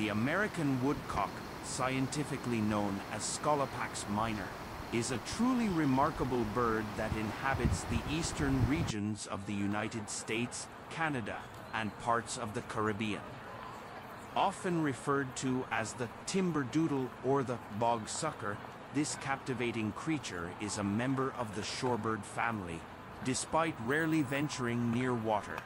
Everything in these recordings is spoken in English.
The American woodcock, scientifically known as Scolopax minor, is a truly remarkable bird that inhabits the eastern regions of the United States, Canada, and parts of the Caribbean. Often referred to as the Timberdoodle or the Bog Sucker, this captivating creature is a member of the shorebird family, despite rarely venturing near water.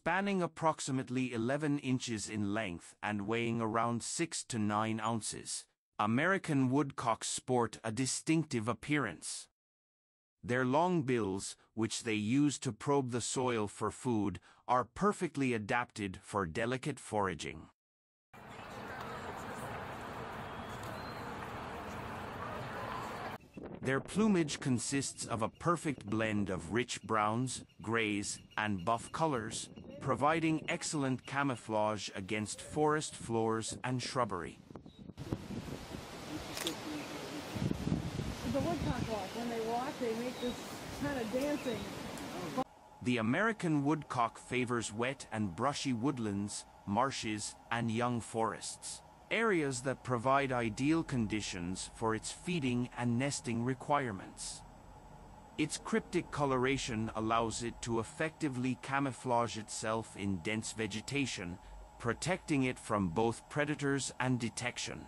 Spanning approximately 11 inches in length and weighing around 6 to 9 ounces, American woodcocks sport a distinctive appearance. Their long bills, which they use to probe the soil for food, are perfectly adapted for delicate foraging. Their plumage consists of a perfect blend of rich browns, grays, and buff colors, providing excellent camouflage against forest floors and shrubbery. The woodcock walk. When they walk, they make this kind of dancing. The American woodcock favors wet and brushy woodlands, marshes, and young forests, areas that provide ideal conditions for its feeding and nesting requirements. Its cryptic coloration allows it to effectively camouflage itself in dense vegetation, protecting it from both predators and detection.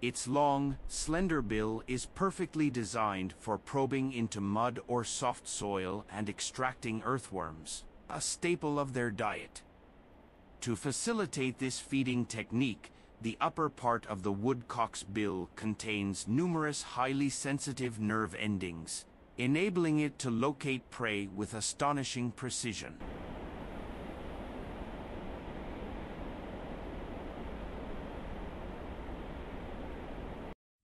Its long, slender bill is perfectly designed for probing into mud or soft soil and extracting earthworms, a staple of their diet. To facilitate this feeding technique, the upper part of the woodcock's bill contains numerous highly sensitive nerve endings, enabling it to locate prey with astonishing precision.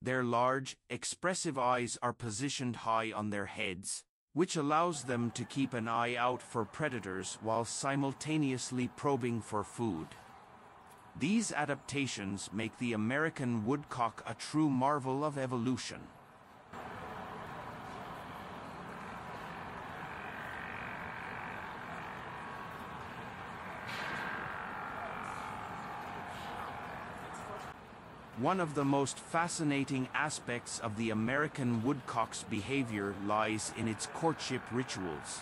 Their large, expressive eyes are positioned high on their heads, which allows them to keep an eye out for predators while simultaneously probing for food. These adaptations make the American woodcock a true marvel of evolution. One of the most fascinating aspects of the American woodcock's behavior lies in its courtship rituals.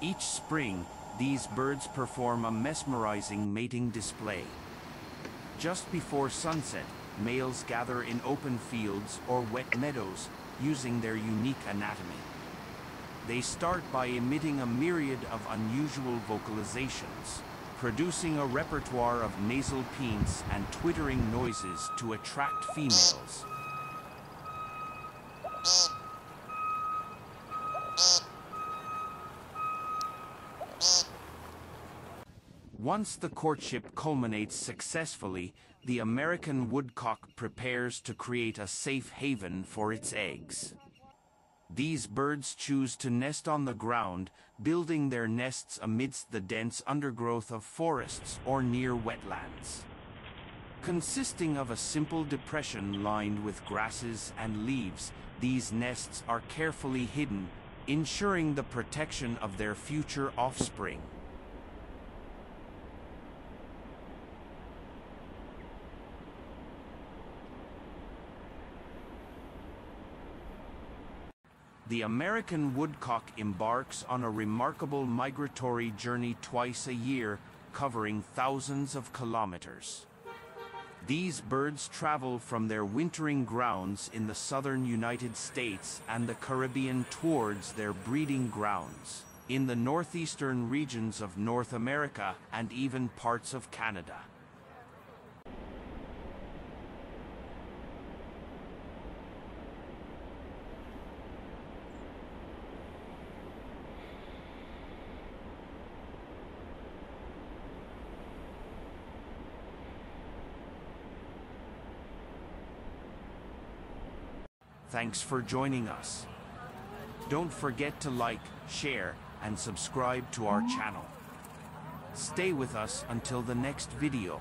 Each spring, these birds perform a mesmerizing mating display. Just before sunset, males gather in open fields or wet meadows, using their unique anatomy. They start by emitting a myriad of unusual vocalizations, producing a repertoire of nasal peents and twittering noises to attract females. Once the courtship culminates successfully, the American woodcock prepares to create a safe haven for its eggs. These birds choose to nest on the ground, building their nests amidst the dense undergrowth of forests or near wetlands. Consisting of a simple depression lined with grasses and leaves, these nests are carefully hidden, ensuring the protection of their future offspring. The American woodcock embarks on a remarkable migratory journey twice a year, covering thousands of kilometers. These birds travel from their wintering grounds in the southern United States and the Caribbean towards their breeding grounds in the northeastern regions of North America and even parts of Canada. Thanks for joining us. Don't forget to like, share, and subscribe to our channel. Stay with us until the next video.